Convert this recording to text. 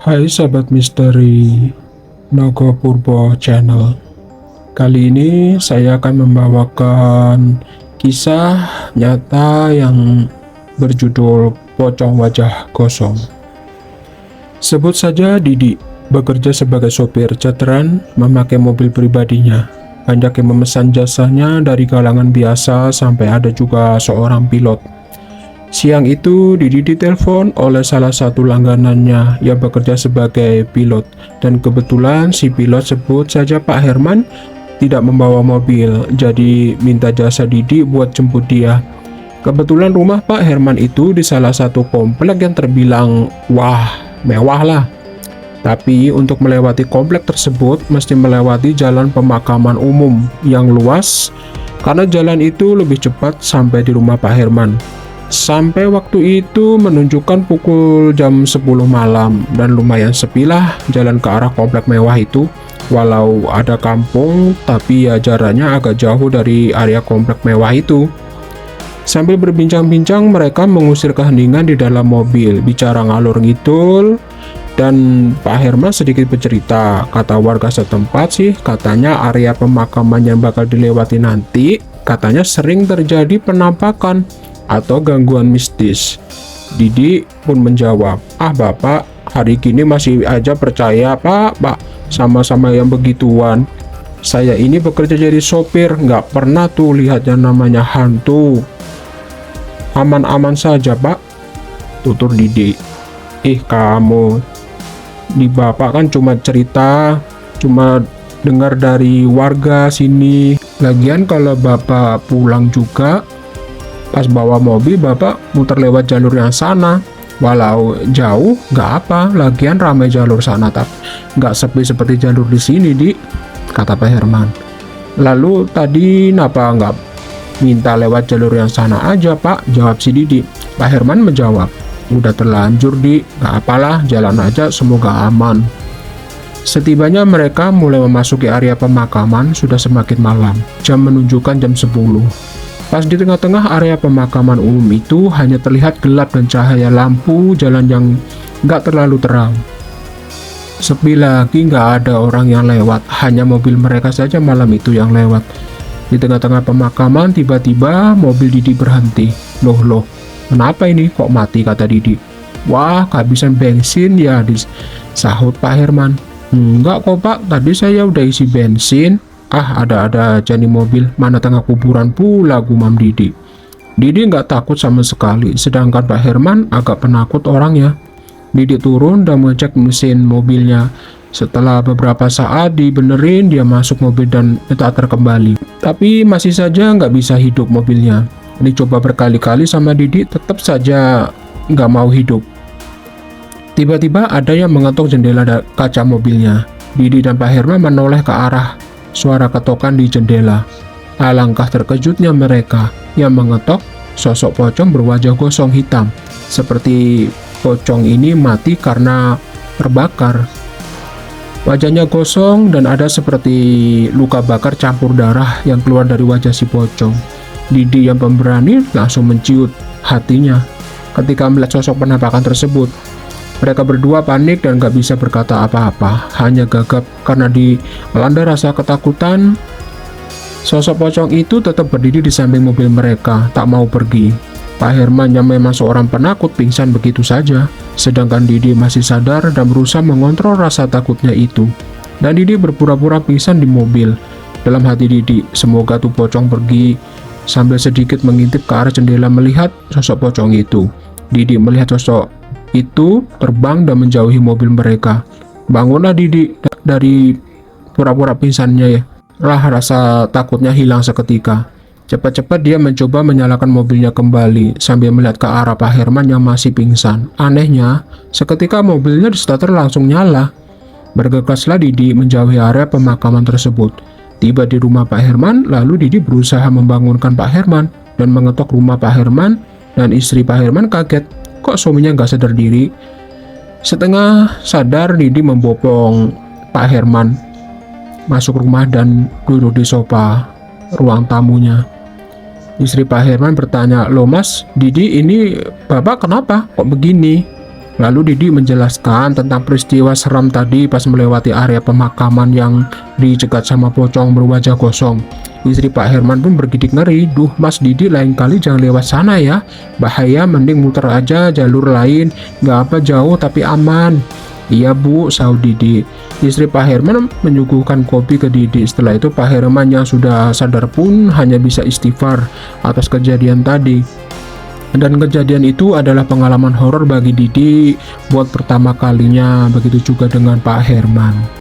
Hai sahabat misteri Naga Purbo Channel. Kali ini saya akan membawakan kisah nyata yang berjudul Pocong Wajah Gosong. Sebut saja Didi, bekerja sebagai sopir charteran memakai mobil pribadinya. Banyak yang memesan jasanya dari kalangan biasa sampai ada juga seorang pilot. Siang itu Didi ditelepon oleh salah satu langganannya yang bekerja sebagai pilot, dan kebetulan si pilot, sebut saja Pak Herman, tidak membawa mobil, jadi minta jasa Didi buat jemput dia. Kebetulan rumah Pak Herman itu di salah satu komplek yang terbilang mewah lah. Tapi untuk melewati komplek tersebut mesti melewati jalan pemakaman umum yang luas, karena jalan itu lebih cepat sampai di rumah Pak Herman. Sampai waktu itu menunjukkan pukul jam 10 malam dan lumayan sepilah jalan ke arah komplek mewah itu. Walau ada kampung, tapi ya jaraknya agak jauh dari area komplek mewah itu. Sambil berbincang-bincang, mereka mengusir keheningan di dalam mobil, bicara ngalur ngidul. Dan Pak Herman sedikit bercerita, kata warga setempat sih, katanya area pemakaman yang bakal dilewati nanti, katanya sering terjadi penampakan atau gangguan mistis. Didi pun menjawab, Bapak, hari gini masih aja percaya Pak, sama-sama yang begituan. Saya ini bekerja jadi sopir, nggak pernah tuh lihat yang namanya hantu. Aman-aman saja Pak, tutur Didi. Kamu, di Bapak kan cuma cerita, cuma dengar dari warga sini. Lagian kalau Bapak pulang juga, pas bawa mobil Bapak muter lewat jalur yang sana. Walau jauh nggak apa, lagian ramai jalur sana, tapi nggak sepi seperti jalur di sini, kata Pak Herman. Lalu tadi kenapa nggak minta lewat jalur yang sana aja Pak, jawab si Didi. Pak Herman menjawab, udah terlanjur nggak apalah, jalan aja, semoga aman. Setibanya mereka mulai memasuki area pemakaman, sudah semakin malam, jam menunjukkan jam 10. Pas di tengah-tengah area pemakaman umum itu hanya terlihat gelap dan cahaya lampu jalan yang nggak terlalu terang. Sepi lagi, nggak ada orang yang lewat, hanya mobil mereka saja malam itu yang lewat. Di tengah-tengah pemakaman tiba-tiba mobil Didi berhenti. Loh, kenapa ini kok mati, kata Didi. Wah, kehabisan bensin ya, disahut Pak Herman. Enggak kok Pak, tadi saya udah isi bensin. Ada-ada aja nih mobil, mana tengah kuburan pula, gumam Didi. Didi nggak takut sama sekali, sedangkan Pak Herman agak penakut orangnya. Didi turun dan mengecek mesin mobilnya. Setelah beberapa saat dibenerin, dia masuk mobil dan starter kembali. Tapi masih saja nggak bisa hidup mobilnya. Dicoba berkali-kali sama Didi, tetap saja nggak mau hidup. Tiba-tiba ada yang mengetuk jendela kaca mobilnya. Didi dan Pak Herman menoleh ke arah suara ketokan di jendela. Alangkah terkejutnya mereka. Yang mengetok sosok pocong berwajah gosong hitam. Seperti pocong ini mati karena terbakar. Wajahnya gosong dan ada seperti luka bakar campur darah yang keluar dari wajah si pocong. Didi yang pemberani langsung menciut hatinya ketika melihat sosok penampakan tersebut. Mereka berdua panik dan gak bisa berkata apa-apa, hanya gagap karena dilanda rasa ketakutan. Sosok pocong itu tetap berdiri di samping mobil mereka, tak mau pergi. Pak Herman yang memang seorang penakut pingsan begitu saja, sedangkan Didi masih sadar dan berusaha mengontrol rasa takutnya itu. Dan Didi berpura-pura pingsan di mobil. Dalam hati Didi, semoga tuh pocong pergi, sambil sedikit mengintip ke arah jendela melihat sosok pocong itu. Didi melihat sosok itu terbang dan menjauhi mobil mereka. Bangunlah Didi dari pura-pura pingsannya ya. Rasa takutnya hilang seketika. Cepat-cepat dia mencoba menyalakan mobilnya kembali sambil melihat ke arah Pak Herman yang masih pingsan. Anehnya, seketika mobilnya di starter langsung nyala. Bergegaslah Didi menjauhi area pemakaman tersebut. Tiba di rumah Pak Herman, lalu Didi berusaha membangunkan Pak Herman dan mengetok rumah Pak Herman, dan istri Pak Herman kaget. Kok suaminya nggak sadar diri? Setengah sadar, Didi membopong Pak Herman masuk rumah dan duduk di sofa ruang tamunya. Istri Pak Herman bertanya, "Loh Mas, Didi, ini Bapak kenapa kok begini?" Lalu Didi menjelaskan tentang peristiwa seram tadi pas melewati area pemakaman yang dicegat sama pocong berwajah gosong. Istri Pak Herman pun bergidik ngeri. Duh Mas Didi, lain kali jangan lewat sana ya. Bahaya, mending muter aja jalur lain. Gak apa jauh tapi aman. Iya Bu, sahut Didi. Istri Pak Herman menyuguhkan kopi ke Didi. Setelah itu Pak Herman yang sudah sadar pun hanya bisa istighfar atas kejadian tadi. Dan kejadian itu adalah pengalaman horor bagi Didi buat pertama kalinya. Begitu juga dengan Pak Herman.